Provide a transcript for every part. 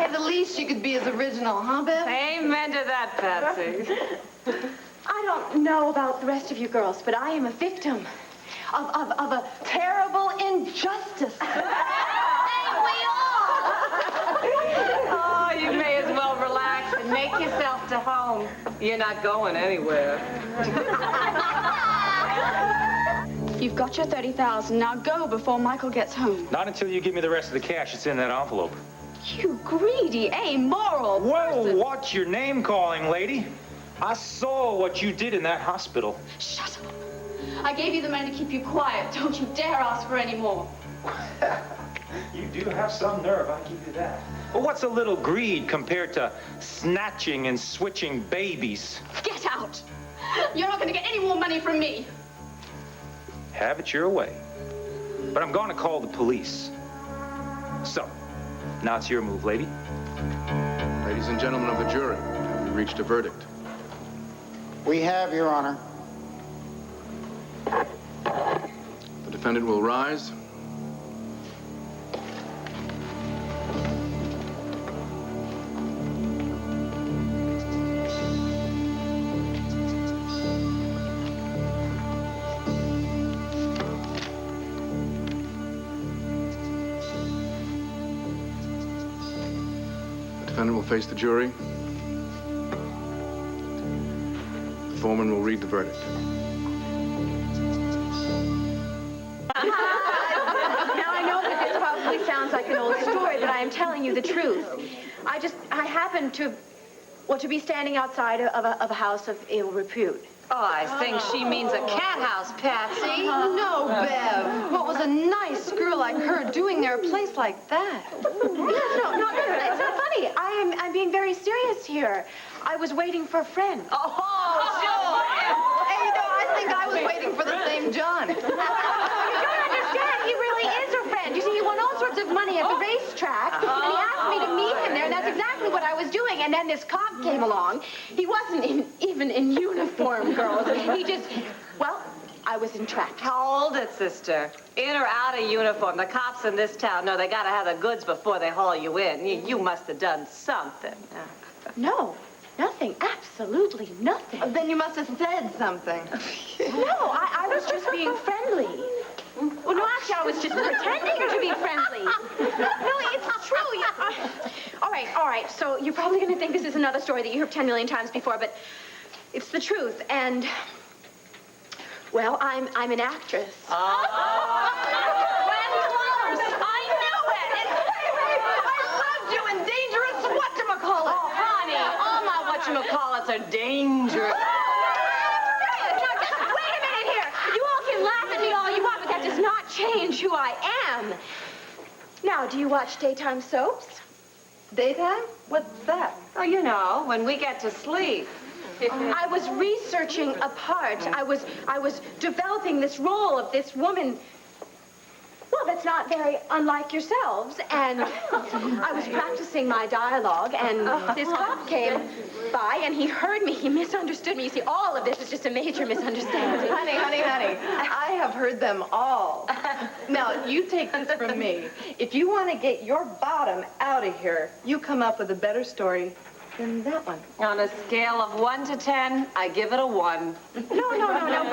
say the least you could be as original, huh, Bev? Amen to that, Patsy. I don't know about the rest of you girls, but I am a victim of a terrible injustice. Ain't we all? Oh, you may as well relax and make yourself to home. You're not going anywhere. You've got your $30,000. Now go before Michael gets home. Not until you give me the rest of the cash that's in that envelope. You greedy, amoral person. Whoa, watch your name calling, lady. I saw what you did in that hospital. Shut up. I gave you the money to keep you quiet. Don't you dare ask for any more. You do have some nerve, I'll give you that. But what's a little greed compared to snatching and switching babies? Get out. You're not going to get any more money from me. Have it your way. But I'm going to call the police. So, now it's your move, lady. Ladies and gentlemen of the jury, have you reached a verdict? We have, Your Honor. The defendant will rise. The defendant will face the jury. The foreman will read the verdict. Now, I know that this probably sounds like an old story, but I am telling you the truth. I happened to be standing outside of a house of ill repute. Oh, I think she means a cat house, Patsy. No, Bev. What was a nice girl like her doing there, a place like that? Yes, no, it's not funny. I'm being very serious here. I was waiting for a friend. Oh, sure. Hey, no, I think I was waiting for the same John. You don't understand. He really is a friend. You see, he won all sorts of money at the racetrack, and he asked me to meet him there, and that's exactly what I was doing. And then this cop came along. He wasn't even in uniform, girls. He just, well, I was entrapped. Hold it, sister. In or out of uniform, the cops in this town know they gotta have the goods before they haul you in. You must have done something. No, nothing. Absolutely nothing. Then you must have said something. No, I was just being friendly. Well, no, actually, I was just pretending to be friendly. No, it's true. All right. So you're probably going to think this is another story that you heard 10 million times before, but it's the truth. And, well, I'm an actress. Gwen Close! I knew it! I loved you in Dangerous Whatchamacallit. Oh, honey, all my whatchamacallits are dangerous. Change who I am. Now, do you watch daytime soaps? Daytime? What's that? Oh, you know, when we get to sleep. I was researching a part. I was developing this role of this woman. Well, that's not very unlike yourselves. And I was practicing my dialogue, and this cop came by, and he heard me. He misunderstood me. You see, all of this is just a major misunderstanding. Honey, I have heard them all. Now, you take this from me. If you want to get your bottom out of here, you come up with a better story than that one. On a scale of 1 to 10, I give it a 1. No.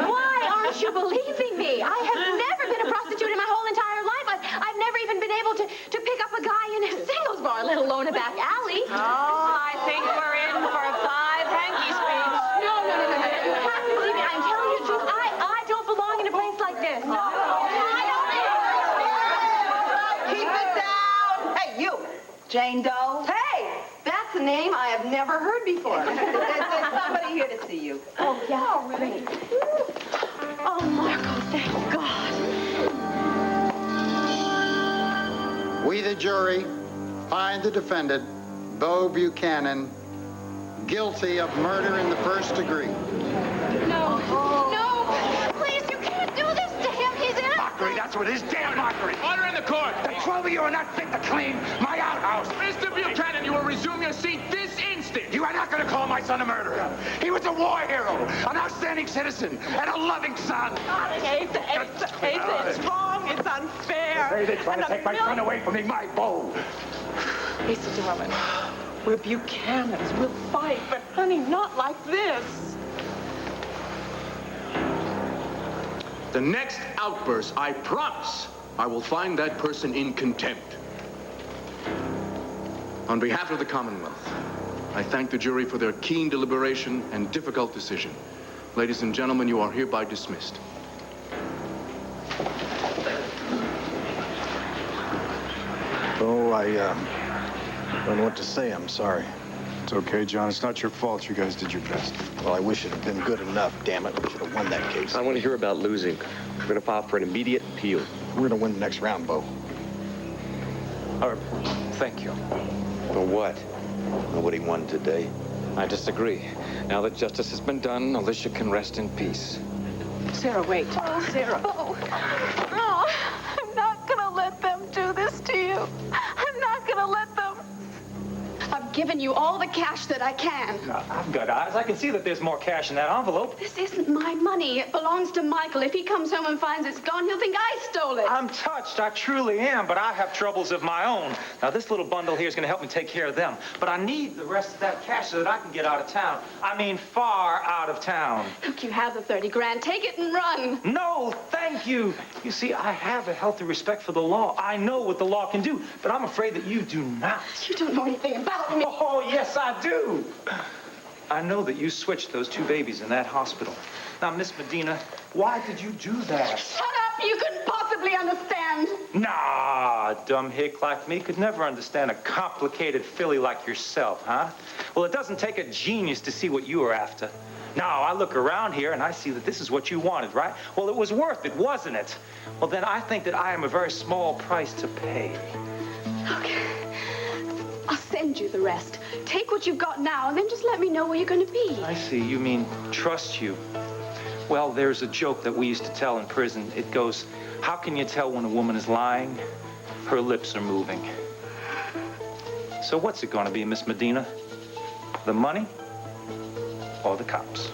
Why aren't you believing me? I have never been a prostitute in my whole entire life. I've never even been able to pick up a guy in a singles bar, let alone a back alley. Oh, I think we're in for a 5 hanky speech. No. You have to believe me. I'm telling you the truth. I don't belong in a place like this. No. Keep it down. Hey, you, Jane Doe. Hey, that's a name I have never heard before. There's somebody here to see you. Oh, yeah, great. Oh, Marco, thank God. We, the jury, find the defendant, Beau Buchanan, guilty of murder in the first degree. No. Please, you can't do this to him. He's innocent. Mockery, That's what it is. Damn mockery. Order in the court. The 12 of you are not fit to clean my outhouse. Mr. Buchanan, you will resume your seat this instant. You are not going to call my son a murderer. He was a war hero, an outstanding citizen, and a loving son. It's wrong. It's unfair. They're trying to take my son away from me, my Bo. Asa, darling, we're Buchanans. We'll fight, but honey, not like this. The next outburst, I promise, I will find that person in contempt. On behalf of the Commonwealth, I thank the jury for their keen deliberation and difficult decision. Ladies and gentlemen, you are hereby dismissed. Oh, I don't know what to say. I'm sorry. It's okay, John. It's not your fault. You guys did your best. Well, I wish it had been good enough, damn it. We should have won that case. I want to hear about losing. We're going to file for an immediate appeal. We're going to win the next round, Bo. Thank you. For what? Nobody won today. I disagree. Now that justice has been done, Alicia can rest in peace. Sarah, wait. Sarah. Oh, I'm not gonna let them do this to you. I'm not gonna let them. I've given you all the cash that I can. I've got eyes. I can see that there's more cash in that envelope. This isn't my money. It belongs to Michael. If he comes home and finds it's gone, he'll think I stole it. I'm touched. I truly am, but I have troubles of my own. Now, this little bundle here is going to help me take care of them. But I need the rest of that cash so that I can get out of town. I mean, far out of town. Look, you have the 30 grand. Take it and run. No, thank you. You see, I have a healthy respect for the law. I know what the law can do, but I'm afraid that you do not. You don't know anything about me. Oh, yes, I do. I know that you switched those 2 babies in that hospital. Now, Miss Medina, why did you do that? Shut up. You couldn't possibly understand. Nah, a dumb hick like me could never understand a complicated filly like yourself, huh? Well, it doesn't take a genius to see what you are after. Now, I look around here and I see that this is what you wanted, right? Well, it was worth it, wasn't it? Well, then I think that I am a very small price to pay. Okay. I'll send you the rest. Take what you've got now, and then just let me know where you're going to be. I see. You mean trust you. Well, there's a joke that we used to tell in prison. It goes, how can you tell when a woman is lying? Her lips are moving. So what's it going to be, Miss Medina? The money or the cops?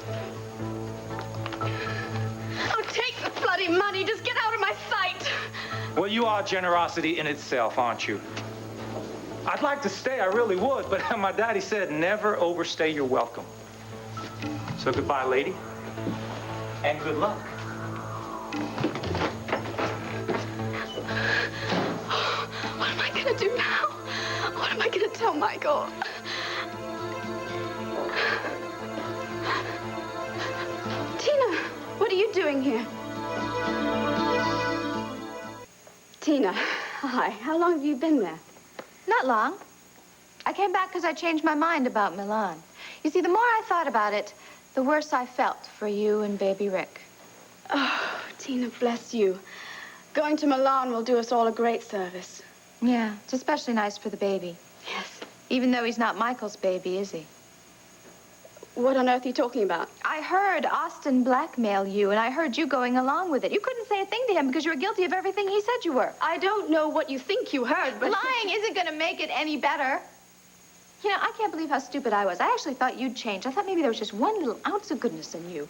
Oh, take the bloody money. Just get out of my sight. Well, you are generosity in itself, aren't you? I'd like to stay, I really would, but my daddy said never overstay your welcome. So goodbye, lady, and good luck. What am I going to do now? What am I going to tell Michael? Tina, what are you doing here? Tina, hi. How long have you been there? Not long. I came back because I changed my mind about Milan. You see, the more I thought about it, the worse I felt for you and baby Rick. Oh, Tina, bless you. Going to Milan will do us all a great service. Yeah, it's especially nice for the baby. Yes. Even though he's not Michael's baby, is he? What on earth are you talking about? I heard Austin blackmail you, and I heard you going along with it. You couldn't say a thing to him because you were guilty of everything he said you were. I don't know what you think you heard, but... Lying isn't going to make it any better. You know, I can't believe how stupid I was. I actually thought you'd changed. I thought maybe there was just one little ounce of goodness in you.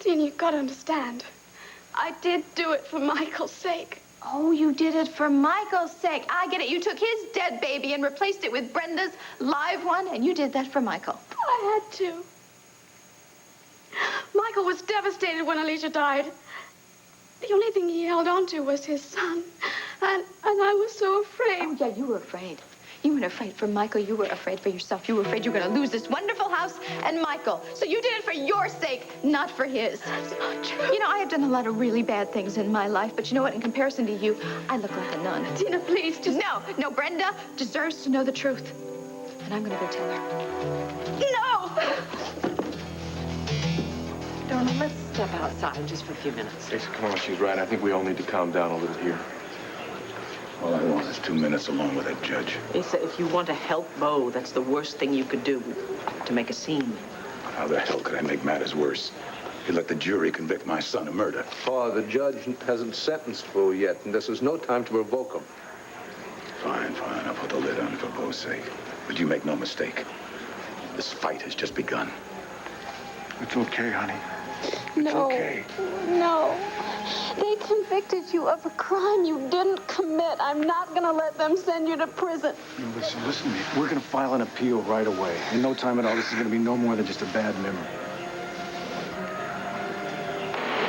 Tina, you've got to understand. I did do it for Michael's sake. Oh, you did it for Michael's sake. I get it. You took his dead baby and replaced it with Brenda's live one, and you did that for Michael. I had to. Michael was devastated when Alicia died. The only thing he held on to was his son. And I was so afraid. Oh, yeah, you were afraid. You weren't afraid for Michael. You were afraid for yourself. You were afraid you were going to lose this wonderful house and Michael. So you did it for your sake, not for his. That's not true. You know, I have done a lot of really bad things in my life, but you know what? In comparison to you, I look like a nun. Tina, please, just... No, Brenda deserves to know the truth. And I'm going to go tell her. No! Darling, let's step outside just for a few minutes. Yes, come on, she's right. I think we all need to calm down a little here. All I want is 2 minutes alone with that judge. Asa, if you want to help Bo, that's the worst thing you could do, to make a scene. How the hell could I make matters worse? You let the jury convict my son of murder. Oh, the judge hasn't sentenced Bo yet, and this is no time to provoke him. Fine, fine. I'll put the lid on it for Bo's sake. But you make no mistake. This fight has just begun. It's okay, honey. It's okay. No. They convicted you of a crime you didn't commit. I'm not going to let them send you to prison. No, listen to me. We're going to file an appeal right away. In no time at all, this is going to be no more than just a bad memory.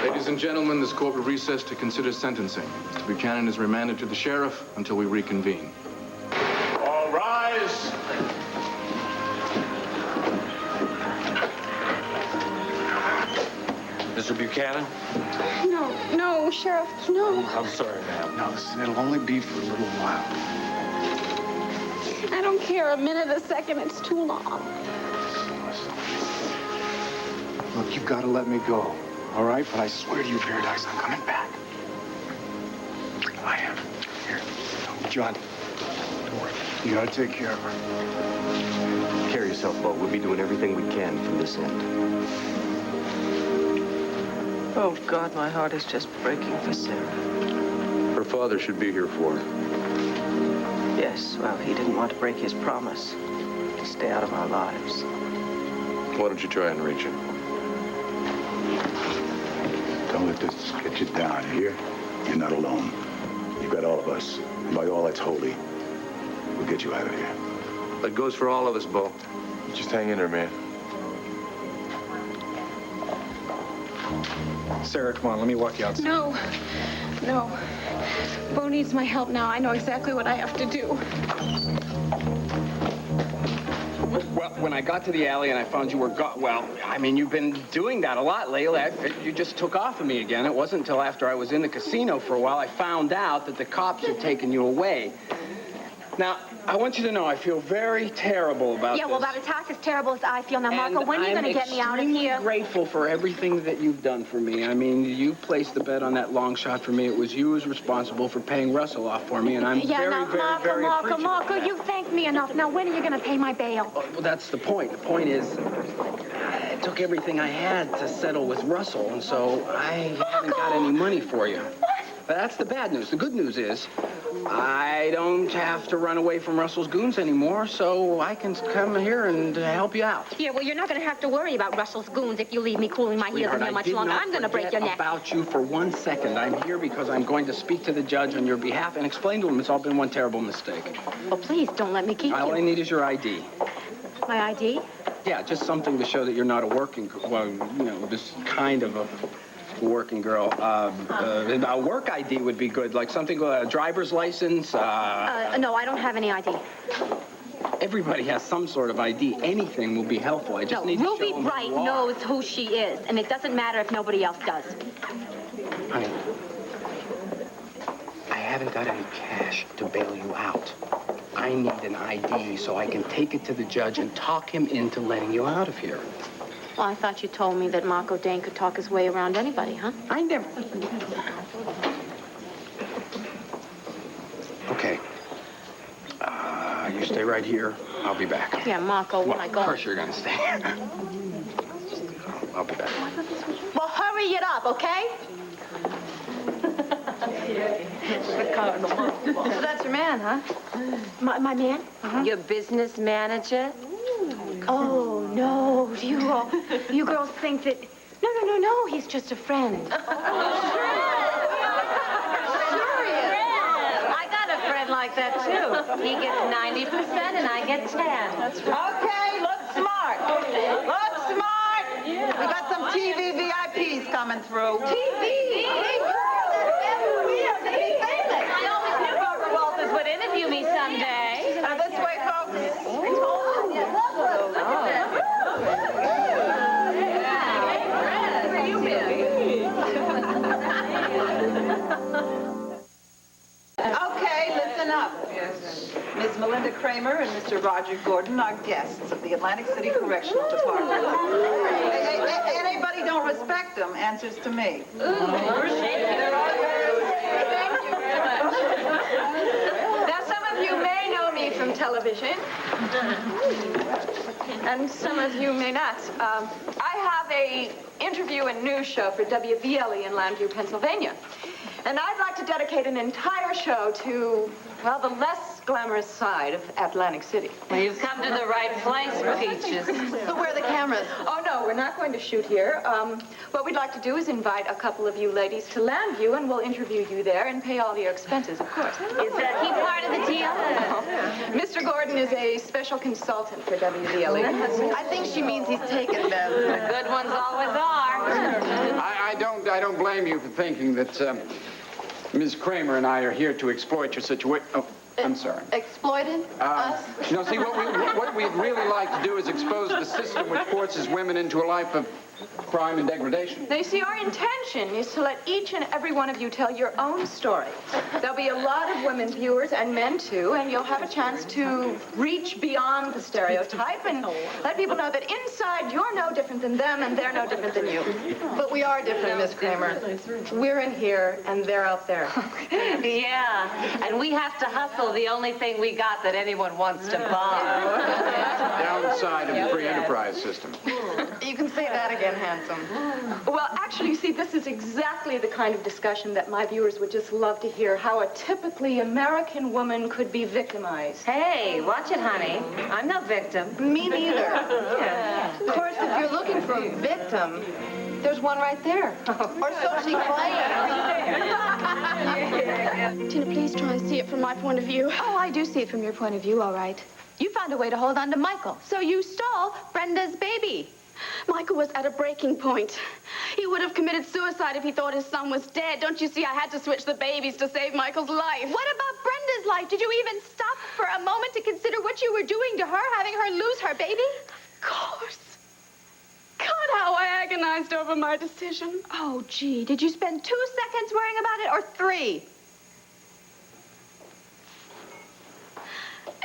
Ladies and gentlemen, this court will recess to consider sentencing. Mr. Buchanan is remanded to the sheriff until we reconvene. All rise. Mr. Buchanan? No, Sheriff, no. I'm sorry, ma'am. No, listen, it'll only be for a little while. I don't care a minute, a second. It's too long. Look, you've got to let me go, all right? But I swear to you, Paradise, I'm coming back. I am. Here. John, don't worry. You got to take care of her. Carry yourself, Bo. We'll be doing everything we can from this end. Oh, God, my heart is just breaking for Sarah. Her father should be here for her. Yes, well, he didn't want to break his promise to stay out of our lives. Why don't you try and reach him? Don't let this get you down, you hear? You're not alone. You've got all of us. And by all that's holy, we'll get you out of here. That goes for all of us, Bo. Just hang in there, man. Sarah, come on, let me walk you outside. No. Bo needs my help now. I know exactly what I have to do. Well, when I got to the alley and I found you were gone, well, I mean, you've been doing that a lot lately. I figured you just took off of me again. It wasn't until after I was in the casino for a while I found out that the cops had taken you away. Now, I want you to know I feel very terrible about this. Yeah, well, about it's half as terrible as I feel. Now, Marco, when are you going to get me out of here? I'm grateful for everything that you've done for me. I mean, you placed the bet on that long shot for me. It was you who was responsible for paying Russell off for me, and I'm very appreciative of Marco, that. you thanked me enough. Now, when are you going to pay my bail? Well, that's the point. The point is, it took everything I had to settle with Russell, and so I haven't got any money for you. What? But that's the bad news. The good news is, I don't have to run away from Russell's goons anymore, so I can come here and help you out. Yeah, well, you're not going to have to worry about Russell's goons if you leave me cooling my heels in here much longer. I'm going to break your neck. About you for 1 second. I'm here because I'm going to speak to the judge on your behalf and explain to him it's all been one terrible mistake. Well, please don't let me keep All I need is your ID. My ID? Yeah, just something to show that you're not a working, well, you know, this kind of a working girl. A work ID would be good, like something, a driver's license. No, I don't have any ID. Everybody has some sort of ID. Anything will be helpful. I just need to show Ruby them Bright knows who she is, and it doesn't matter if nobody else does. Honey, I haven't got any cash to bail you out. I need an ID so I can take it to the judge and talk him into letting you out of here. Well, I thought you told me that Marco Dane could talk his way around anybody, huh? I never... Okay. You stay right here. I'll be back. Yeah, Marco, when I go... Of course you're going to stay. I'll be back. Well, hurry it up, okay? So that's your man, huh? My man? Your business manager? Oh, no. You girls think that... No. He's just a friend. Sure he is. I got a friend like that, too. He gets 90% and I get 10. That's right. Okay, look smart. Look smart. We got some TV VIPs coming through. TV? I always knew Barbara Walters would interview me someday. This way, folks. Okay, listen up. Ms. Melinda Kramer and Mr. Roger Gordon are guests of the Atlantic City Correctional Department. Anybody don't respect them answers to me. Now, some of you may know me from some television. And some of you may not. I have a interview and news show for WVLE in Llanview, Pennsylvania. And I'd like to dedicate an entire show to, well, the less glamorous side of Atlantic City. Well, you've come to the right place, Peaches. So where are the cameras? Oh, no, we're not going to shoot here. What we'd like to do is invite a couple of you ladies to Llanview, and we'll interview you there and pay all your expenses, of course. Is he part of the deal? Mr. Gordon is a special consultant for WVLE. I think she means he's taken them. The good ones always are. I don't blame you for thinking that Ms. Kramer and I are here to exploit your situation. Oh, I'm sorry. Exploited us? No, see, what we'd really like to do is expose the system which forces women into a life of crime and degradation. Now, you see, our intention is to let each and every one of you tell your own story. There'll be a lot of women viewers and men, too, and you'll have a chance to reach beyond the stereotype and let people know that inside you're no different than them and they're no different than you. But we are different, Miss Kramer. We're in here and they're out there. Yeah, and we have to hustle the only thing we got that anyone wants to buy. Downside of the free enterprise system. You can say that again, handsome. Well, actually, you see, this is exactly the kind of discussion that my viewers would just love to hear, how a typically American woman could be victimized. Hey, watch it, honey. I'm no victim. Me neither. Yeah. Of course, if you're looking for a victim, there's one right there. Or so she claims. Tina, please try and see it from my point of view. Oh, I do see it from your point of view, all right. You found a way to hold on to Michael, so you stole Brenda's baby. Michael was at a breaking point. He would have committed suicide if he thought his son was dead. Don't you see, I had to switch the babies to save Michael's life. What about Brenda's life? Did you even stop for a moment to consider what you were doing to her, having her lose her baby? Of course. God, how I agonized over my decision. Oh, gee, did you spend 2 seconds worrying about it, or 3?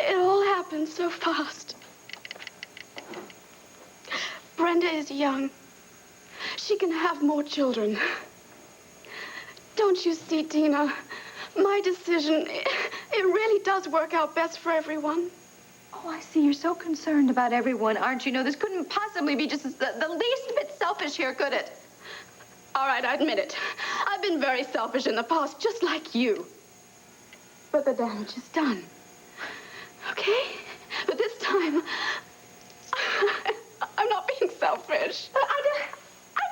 It all happened so fast. Brenda is young. She can have more children. Don't you see, Tina? My decision, it really does work out best for everyone. Oh, I see. You're so concerned about everyone, aren't you? No, this couldn't possibly be just the least bit selfish here, could it? All right, I admit it. I've been very selfish in the past, just like you. But the damage is done. Okay? But this time, I'm not being selfish. I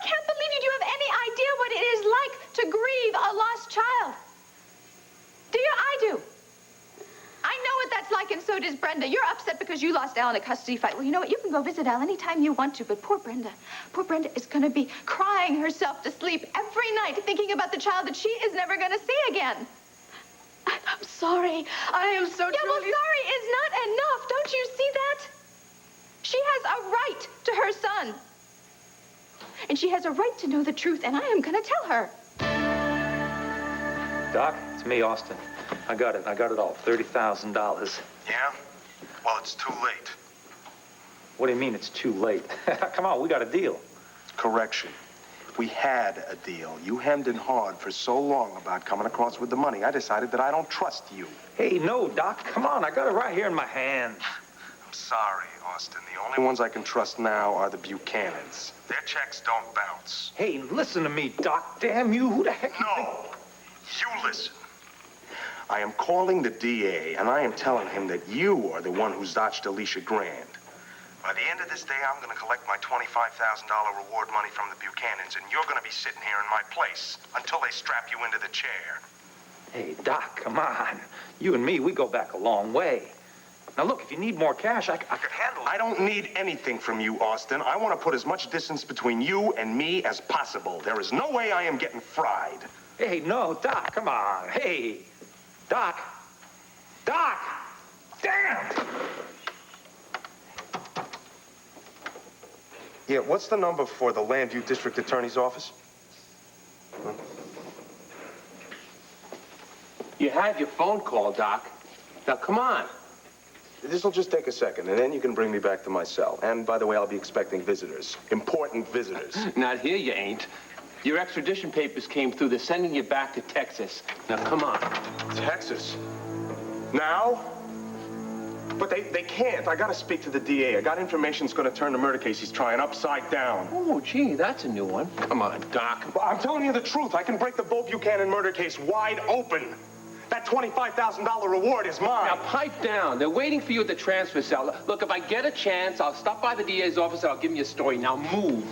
can't believe you. Do you have any idea what it is like to grieve a lost child? Do you? I do. I know what that's like, and so does Brenda. You're upset because you lost Al in a custody fight. Well, you know what? You can go visit Al anytime you want to, but poor Brenda is going to be crying herself to sleep every night thinking about the child that she is never going to see again. I'm sorry. I am so Yeah, well, sorry is not enough. Don't you see that? She has a right to her son. And she has a right to know the truth, and I am going to tell her. Doc, it's me, Austin. I got it all. $30,000. Yeah? Well, it's too late. What do you mean it's too late? Come on, we got a deal. Correction. We had a deal. You hemmed and hawed for so long about coming across with the money, I decided that I don't trust you. Hey, no, Doc, come on. I got it right here in my hand. I'm sorry, Austin. The only ones I can trust now are the Buchanans. Their checks don't bounce. Hey, listen to me, Doc. Damn you. Who the heck? No. You listen. I am calling the DA, and I am telling him that you are the one who dodged Alicia Grand. By the end of this day, I'm going to collect my $25,000 reward money from the Buchanans, and you're going to be sitting here in my place until they strap you into the chair. Hey, Doc, come on. You and me, we go back a long way. Now, look, if you need more cash, I could handle it. I don't need anything from you, Austin. I want to put as much distance between you and me as possible. There is no way I am getting fried. Hey, no, Doc, come on. Hey, Doc. Doc! Damn! Yeah, what's the number for the Llanview District Attorney's office? You had your phone call, Doc. Now, come on. This'll just take a second, and then you can bring me back to my cell. And, by the way, I'll be expecting visitors. Important visitors. Not here you ain't. Your extradition papers came through. They're sending you back to Texas. Now, come on. Texas? Now? But they can't. I gotta speak to the DA. I got information that's gonna turn the murder case he's trying upside down. Oh, gee, that's a new one. Come on, Doc. I'm telling you the truth. I can break the Bo Buchanan murder case wide open. That $25,000 reward is mine. Now, pipe down. They're waiting for you at the transfer cell. Look, if I get a chance, I'll stop by the DA's office and I'll give him your story. Now, move.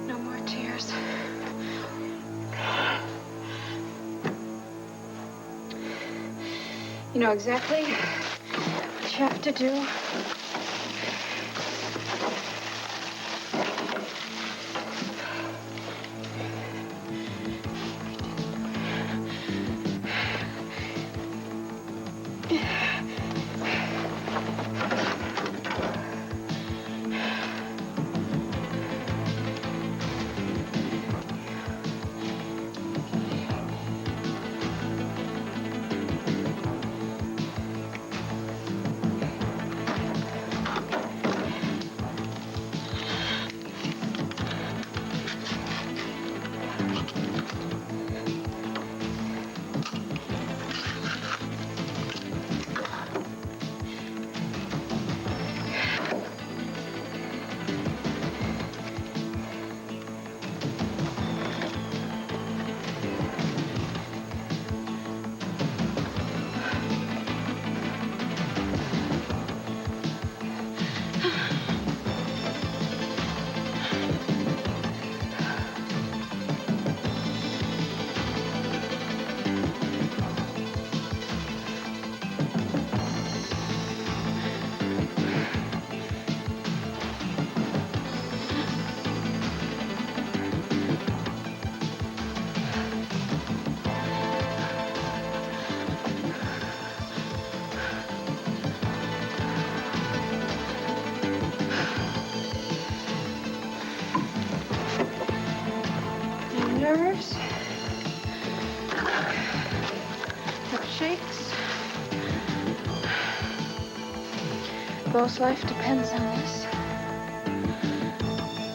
No more tears. You know exactly what you have to do. Nerves. Hip shakes. Bo's life depends on this.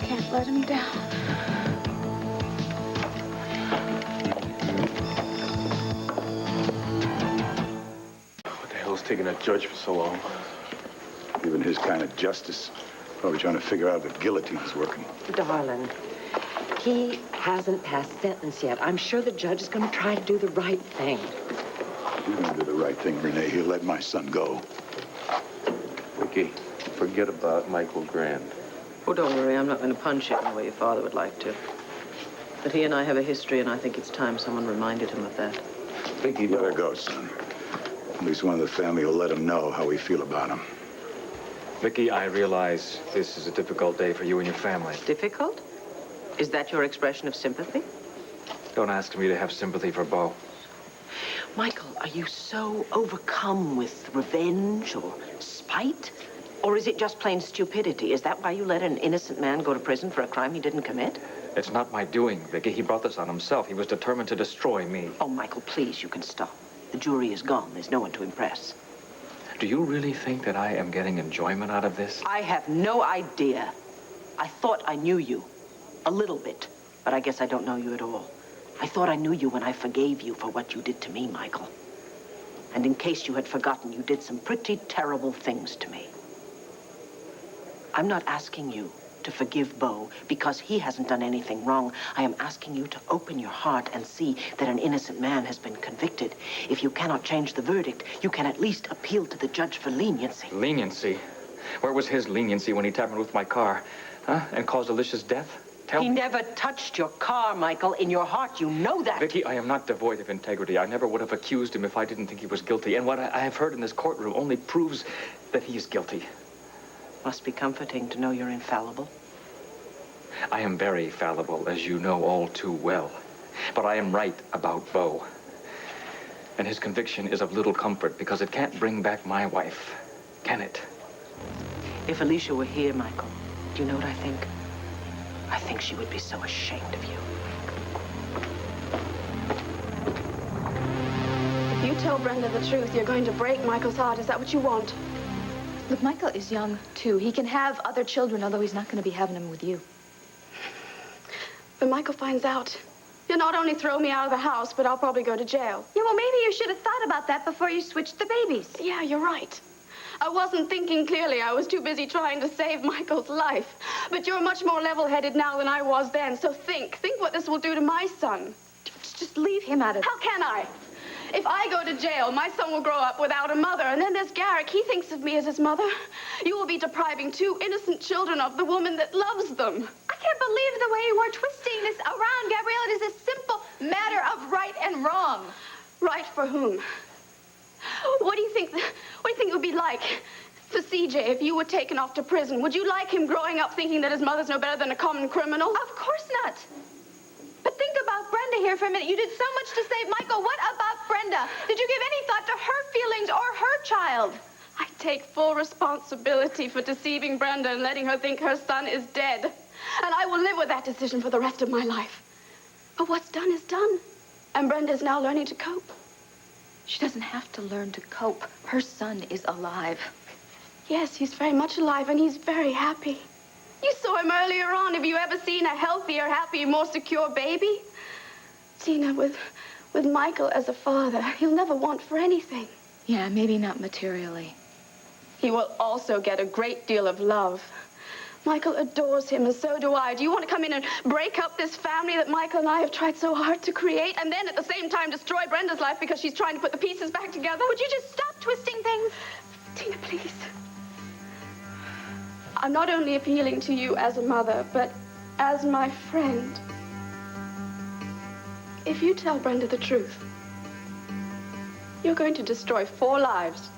Can't let him down. What the hell's taking that judge for so long? Even his kind of justice. Probably trying to figure out if the guillotine is working. Darling, he hasn't passed sentence yet. I'm sure the judge is going to try to do the right thing. You're going to do the right thing, Renee. He'll let my son go. Vicky, forget about Michael Grand. Oh, don't worry. I'm not going to punch him the way your father would like to. But he and I have a history, and I think it's time someone reminded him of that. Vicky, let her go, son. At least one of the family will let him know how we feel about him. Vicky, I realize this is a difficult day for you and your family. Difficult? Is that your expression of sympathy? Don't ask me to have sympathy for Bo. Michael, are you so overcome with revenge or spite? Or is it just plain stupidity? Is that why you let an innocent man go to prison for a crime he didn't commit? It's not my doing, Vicky. He brought this on himself. He was determined to destroy me. Oh, Michael, please, you can stop. The jury is gone. There's no one to impress. Do you really think that I am getting enjoyment out of this? I have no idea. I thought I knew you. A little bit. But I guess I don't know you at all. I thought I knew you when I forgave you for what you did to me, Michael. And in case you had forgotten, you did some pretty terrible things to me. I'm not asking you to forgive Bo because he hasn't done anything wrong. I am asking you to open your heart and see that an innocent man has been convicted. If you cannot change the verdict, you can at least appeal to the judge for leniency. Leniency? Where was his leniency when he tampered with my car? Huh? And caused Alicia's death? He never touched your car, Michael. In your heart, you know that. Vicky, I am not devoid of integrity. I never would have accused him if I didn't think he was guilty. And what I have heard in this courtroom only proves that he is guilty. Must be comforting to know you're infallible. I am very fallible, as you know all too well. But I am right about Bo. And his conviction is of little comfort because it can't bring back my wife, can it? If Alicia were here, Michael, do you know what I think? I think she would be so ashamed of you. If you tell Brenda the truth, you're going to break Michael's heart. Is that what you want? Look, Michael is young, too. He can have other children, although he's not going to be having them with you. When Michael finds out, you'll not only throw me out of the house, but I'll probably go to jail. Yeah, well, maybe you should have thought about that before you switched the babies. Yeah, you're right. I wasn't thinking clearly. I was too busy trying to save Michael's life. But you're much more level-headed now than I was then, so think. Think what this will do to my son. Just leave him out of it. How can I? If I go to jail, my son will grow up without a mother. And then there's Garrick. He thinks of me as his mother. You will be depriving two innocent children of the woman that loves them. I can't believe the way you are twisting this around, Gabrielle. It is a simple matter of right and wrong. Right for whom? What do you think it would be like for CJ if you were taken off to prison? Would you like him growing up thinking that his mother's no better than a common criminal? Of course not. But think about Brenda here for a minute. You did so much to save Michael. What about Brenda? Did you give any thought to her feelings or her child? I take full responsibility for deceiving Brenda and letting her think her son is dead. And I will live with that decision for the rest of my life. But what's done is done. And Brenda's now learning to cope. She doesn't have to learn to cope. Her son is alive. Yes, he's very much alive, and he's very happy. You saw him earlier on. Have you ever seen a healthier, happier, more secure baby? Tina, with Michael as a father, he'll never want for anything. Yeah, maybe not materially. He will also get a great deal of love. Michael adores him, and so do I. Do you want to come in and break up this family that Michael and I have tried so hard to create, and then at the same time destroy Brenda's life because she's trying to put the pieces back together? Would you just stop twisting things? Tina, please. I'm not only appealing to you as a mother, but as my friend. If you tell Brenda the truth, you're going to destroy 4 lives.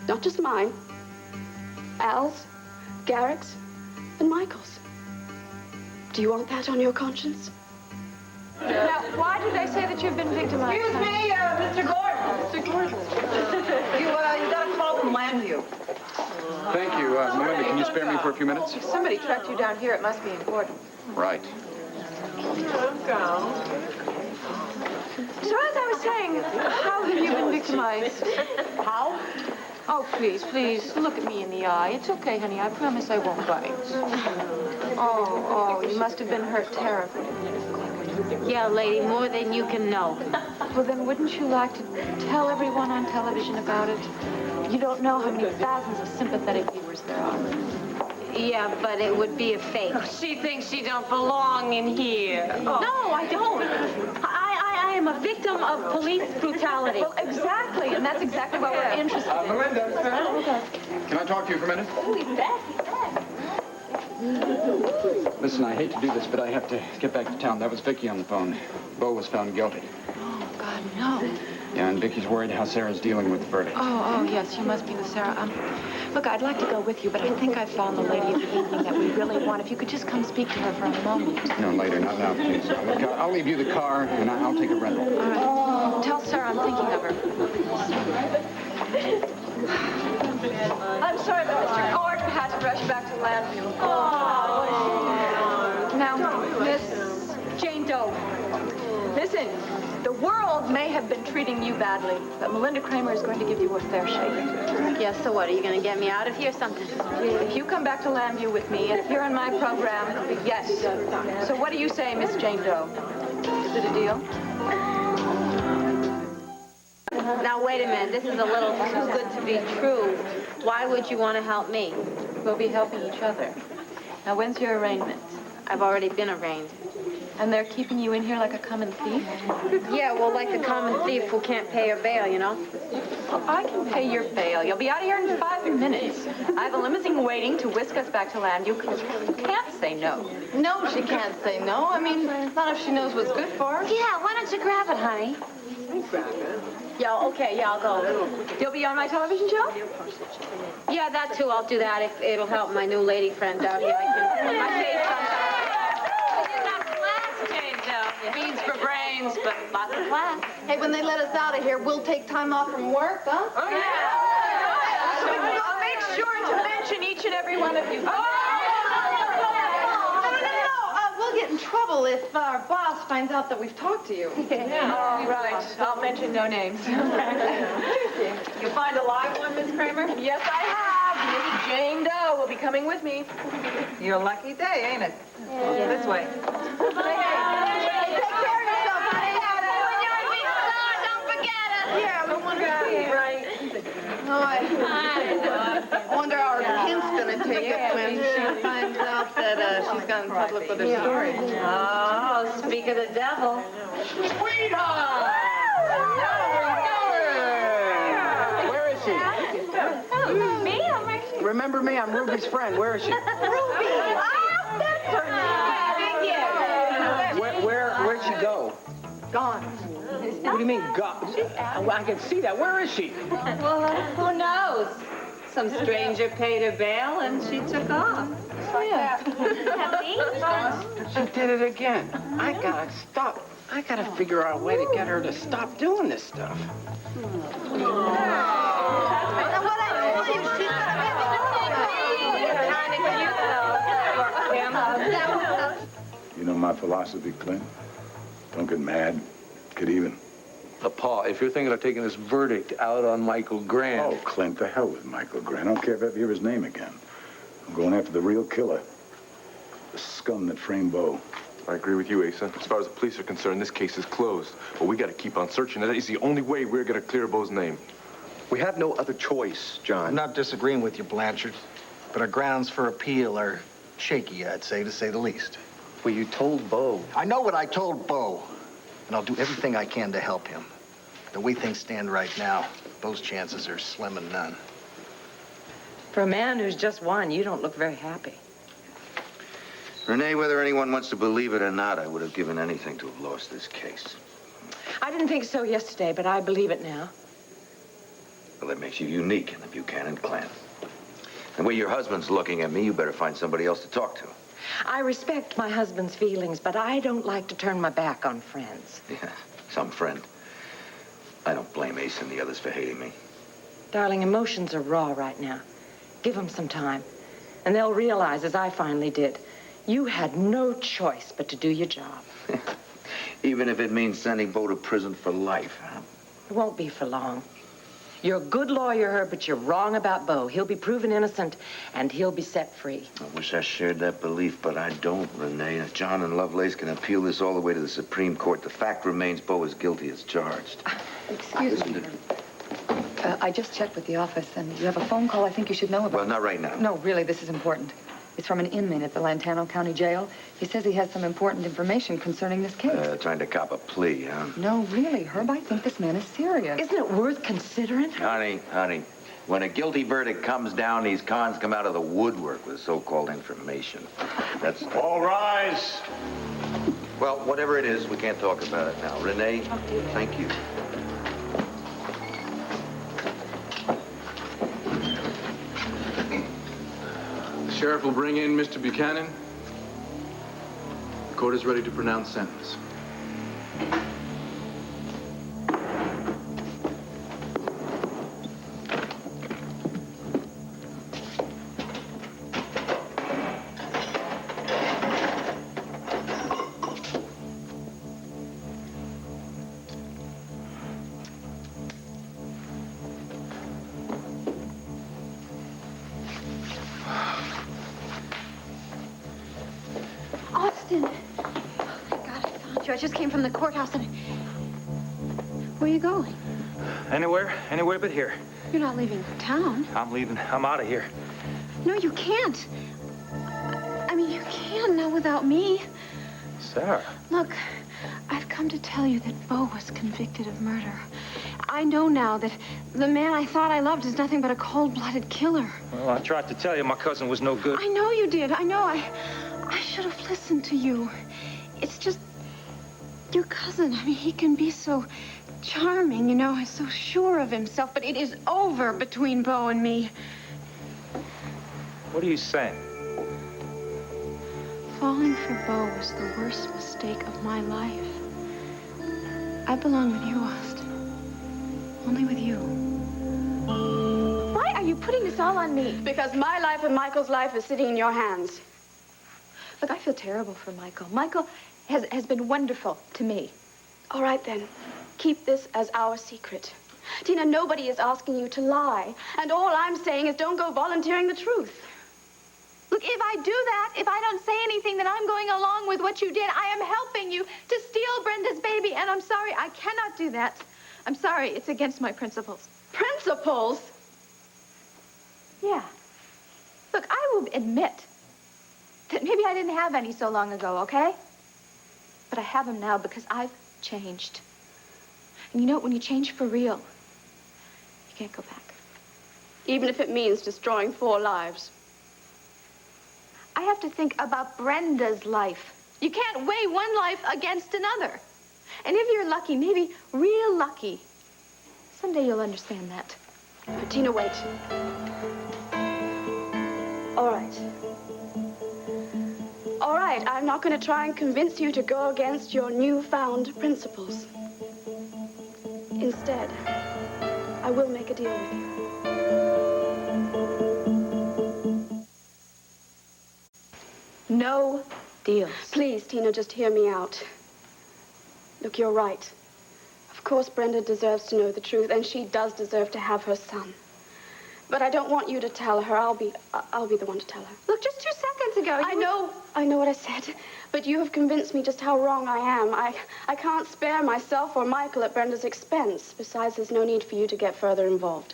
Not just mine. Al's, Garrick's, and Michael's. Do you want that on your conscience? Now, why do they say that you've been victimized? Excuse me, Mr. Gordon. Mr. Gordon. You got a call from Landview. Thank you. Melinda, can you spare me for a few minutes? If somebody tracked you down here, it must be important. Right. So as I was saying, how have you been victimized? How? Oh, please, look at me in the eye. It's okay, honey. I promise I won't bite. Oh, you must have been hurt terribly. Yeah, lady, more than you can know. Well, then wouldn't you like to tell everyone on television about it? You don't know how many thousands of sympathetic viewers there are. Yeah, but it would be a fake. She thinks she don't belong in here. Oh. No, I don't. I am a victim of police brutality. Well, exactly, and that's exactly what we're interested in. Melinda, can I talk to you for a minute? Oh, he's back. Listen, I hate to do this, but I have to get back to town. That was Vicky on the phone. Bo was found guilty. Oh, God, no. Yeah, and Vicky's worried how Sarah's dealing with the verdict. Oh, yes, you must be with Sarah. Look, I'd like to go with you, but I think I've found the lady of the evening that we really want. If you could just come speak to her for a moment. No, later, not now, please. Look, I'll leave you the car, and I'll take a rental. All right. Tell Sarah I'm thinking of her. I'm sorry, but Mr. Gordon had to rush back to Landview. Oh, now, Miss Jane Doe, listen. The world may have been treating you badly, but Melinda Kramer is going to give you a fair shake. Yeah, so what? Are you going to get me out of here or something? If you come back to Landview with me and appear on my program, yes. So what do you say, Miss Jane Doe? Is it a deal? Now, wait a minute. This is a little too good to be true. Why would you want to help me? We'll be helping each other. Now, when's your arraignment? I've already been arraigned. And they're keeping you in here like a common thief? Yeah, well, like a common thief who can't pay her bail, you know? Well, I can pay your bail. You'll be out of here in 5 minutes. I have a limousine waiting to whisk us back to Landview. You can't say no. No, she can't say no. I mean, not if she knows what's good for her. Yeah, why don't you grab it, honey? Yeah, okay, yeah, I'll go. You'll be on my television show? Yeah, that too. I'll do that if it'll help my new lady friend out here. I can put my face on. Beans for brains, but lots of class. Hey, when they let us out of here, we'll take time off from work, huh? Oh, yeah. I'll make sure to mention each and every one of you. No. we'll get in trouble if our boss finds out that we've talked to you. All right. I'll mention no names. You find a live one, Miss Kramer? Yes, I have. Miss Jane Doe will be coming with me. Your lucky day, ain't it? This way. Take care of yourself, honey. When you're in Big don't forget us. Yeah, we want to see, right? Oh, I wonder how her pimp's gonna take it when she finds out that she's gone in public with her story. Oh, speak of the devil. Sweetheart! Where is she? Oh, me? I'm right here. Remember me? I'm Ruby's friend. Where is she? Where'd she go? Gone. What do you mean, go? I can see that. Where is she? Well, who knows? Some stranger paid her bail and she took off. Oh, yeah. She did it again. I gotta stop. I gotta figure out a way to get her to stop doing this stuff. You know my philosophy, Clint? Don't get mad. Get even. Pa, if you're thinking of taking this verdict out on Michael Grant... Oh, Clint, the hell with Michael Grant. I don't care if I ever hear his name again. I'm going after the real killer. The scum that framed Bo. I agree with you, Asa. As far as the police are concerned, this case is closed. But we got to keep on searching. That is the only way we're going to clear Bo's name. We have no other choice, John. I'm not disagreeing with you, Blanchard, but our grounds for appeal are shaky, I'd say, to say the least. Well, you told Bo. I know what I told Bo, and I'll do everything I can to help him. The way things stand right now, Bo's chances are slim and none. For a man who's just won, you don't look very happy. Renee, whether anyone wants to believe it or not, I would have given anything to have lost this case. I didn't think so yesterday, but I believe it now. Well, that makes you unique in the Buchanan clan. The way your husband's looking at me, you better find somebody else to talk to. I respect my husband's feelings, but I don't like to turn my back on friends. Yeah, some friend. I don't blame Ace and the others for hating me. Darling, emotions are raw right now. Give them some time, and they'll realize, as I finally did, you had no choice but to do your job. Even if it means sending Bo to prison for life, huh? It won't be for long. You're a good lawyer, Herb, but you're wrong about Bo. He'll be proven innocent, and he'll be set free. I wish I shared that belief, but I don't, Renee. John and Lovelace can appeal this all the way to the Supreme Court. The fact remains Bo is guilty as charged. Excuse me. I just checked with the office, and you have a phone call I think you should know about. Well, not right now. No, really, this is important. It's from an inmate at the Lantano County Jail. He says he has some important information concerning this case. Trying to cop a plea, huh? No, really, Herb, I think this man is serious. Isn't it worth considering? Honey, when a guilty verdict comes down, these cons come out of the woodwork with so-called information. That's... All rise. Well, whatever it is, we can't talk about it now. Renee, thank you. The sheriff will bring in Mr. Buchanan. The court is ready to pronounce sentence. Austin. Oh, thank God I found you. I just came from the courthouse and... Where are you going? Anywhere but here. You're not leaving town. I'm leaving. I'm out of here. No, you can't. I mean, you can, not without me. Sarah. Look, I've come to tell you that Bo was convicted of murder. I know now that the man I thought I loved is nothing but a cold-blooded killer. Well, I tried to tell you my cousin was no good. I know you did. I know. I should have listened to you. It's just your cousin. I mean, he can be so charming, you know, and so sure of himself, but it is over between Bo and me. What are you saying? Falling for Bo was the worst mistake of my life. I belong with you, Austin. Only with you. Why are you putting this all on me? Because my life and Michael's life is sitting in your hands. Look, I feel terrible for Michael. Michael has been wonderful to me. All right, then. Keep this as our secret. Tina, nobody is asking you to lie. And all I'm saying is don't go volunteering the truth. Look, if I do that, if I don't say anything, then I'm going along with what you did. I am helping you to steal Brenda's baby, and I'm sorry, I cannot do that. I'm sorry, it's against my principles. Principles? Yeah. Look, I will admit that maybe I didn't have any so long ago, okay? But I have them now because I've changed. And you know, when you change for real, you can't go back. Even if it means destroying 4 lives. I have to think about Brenda's life. You can't weigh one life against another. And if you're lucky, maybe real lucky, someday you'll understand that. Tina, wait. All right. All right, I'm not going to try and convince you to go against your newfound principles. Instead, I will make a deal with you. No deals. Please, Tina, just hear me out. Look, you're right. Of course, Brenda deserves to know the truth, and she does deserve to have her son. But I don't want you to tell her. I'll be the one to tell her. Look, just 2 seconds ago, I know what I said, but you have convinced me just how wrong I am. I can't spare myself or Michael at Brenda's expense. Besides, there's no need for you to get further involved.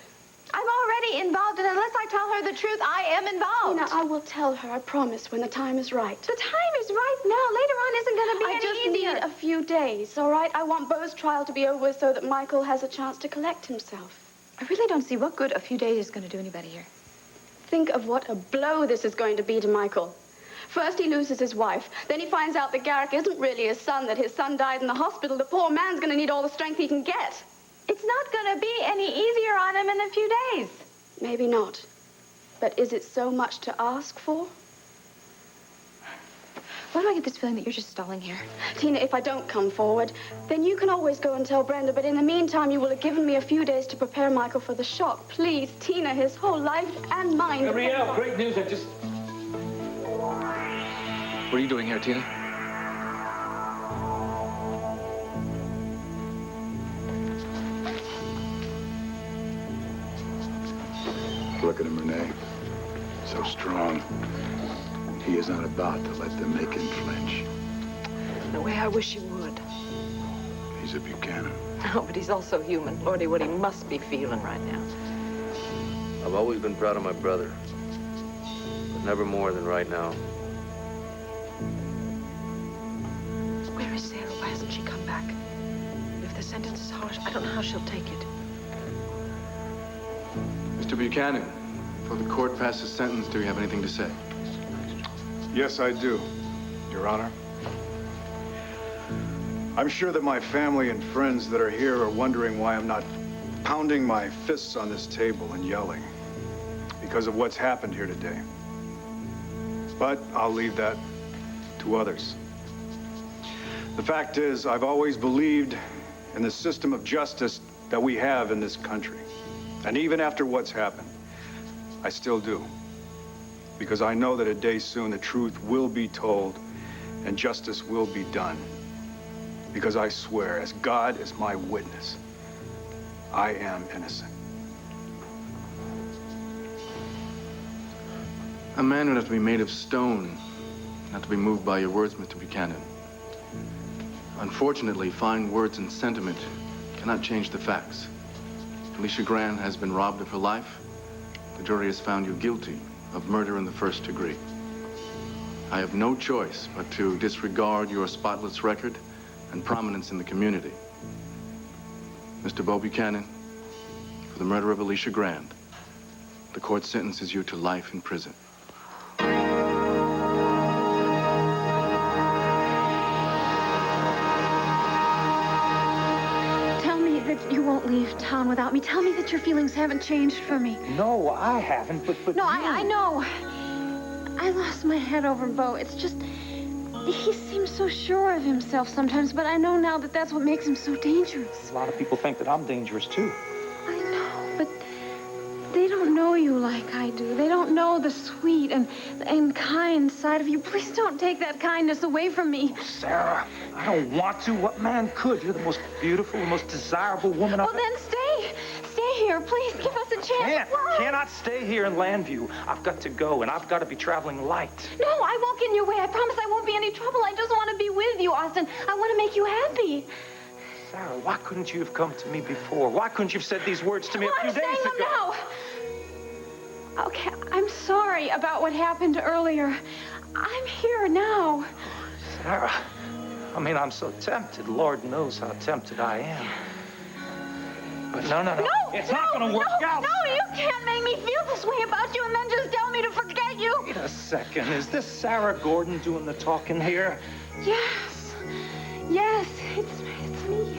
I'm already involved, and unless I tell her the truth, I am involved. Tina, I will tell her, I promise, when the time is right. The time is right now. Later on isn't going to be I any just easier. need a few days, all right? I want Beau's trial to be over with so that Michael has a chance to collect himself. I really don't see what good a few days is going to do anybody here. Think of what a blow this is going to be to Michael. First he loses his wife. Then he finds out that Garrick isn't really his son, that his son died in the hospital. The poor man's going to need all the strength he can get. It's not going to be any easier on him in a few days. Maybe not. But is it so much to ask for? Why do I get this feeling that you're just stalling here? Tina, if I don't come forward, then you can always go and tell Brenda. But in the meantime, you will have given me a few days to prepare Michael for the shock. Please, Tina, his whole life and mine. Ariel, great news. What are you doing here, Tina? Look at him, Renee. So strong. He is not about to let them make him flinch. The way I wish he would. He's a Buchanan. No, but he's also human. Lordy, what he must be feeling right now. I've always been proud of my brother. But never more than right now. Where is Sarah? Why hasn't she come back? If the sentence is harsh, I don't know how she'll take it. Mr. Buchanan, before the court passes sentence, do you have anything to say? Yes, I do, Your Honor. I'm sure that my family and friends that are here are wondering why I'm not pounding my fists on this table and yelling because of what's happened here today. But I'll leave that to others. The fact is, I've always believed in the system of justice that we have in this country. And even after what's happened, I still do. Because I know that a day soon the truth will be told and justice will be done. Because I swear, as God is my witness, I am innocent. A man would have to be made of stone, not to be moved by your words, Mr. Buchanan. Unfortunately, fine words and sentiment cannot change the facts. Alicia Grant has been robbed of her life. The jury has found you guilty of murder in the first degree. I have no choice but to disregard your spotless record and prominence in the community. Mr. Beau Buchanan, for the murder of Alicia Grant, the court sentences you to life in prison. Tell me that you won't leave town without me. Tell me that your feelings haven't changed for me. No, I haven't, but No, you... I know. I lost my head over Beau. It's just, he seems so sure of himself sometimes, but I know now that that's what makes him so dangerous. A lot of people think that I'm dangerous, too. I know, but they don't know you like I do. They don't know the sweet and kind side of you. Please don't take that kindness away from me. Sarah, I don't want to. What man could? You're the most beautiful, the most desirable woman I've... Well, then stay. Stay here. Please give us a chance. Cannot stay here in Landview. I've got to go, and I've got to be traveling light. No, I won't get in your way. I promise I won't be any trouble. I just want to be with you, Austin. I want to make you happy. Sarah, why couldn't you have come to me before? Why couldn't you have said these words to me a few days ago? I'm saying them now. Okay, I'm sorry about what happened earlier. I'm here now. Sarah, I mean, I'm so tempted. Lord knows how tempted I am. But no. It's not going to work out. No, you can't make me feel this way about you and then just tell me to forget you. Wait a second. Is this Sarah Gordon doing the talking here? Yes, it's me.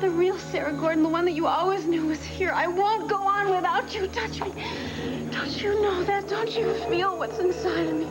The real Sarah Gordon, the one that you always knew was here. I won't go on without you. Touch me. Don't you know that? Don't you feel what's inside of me?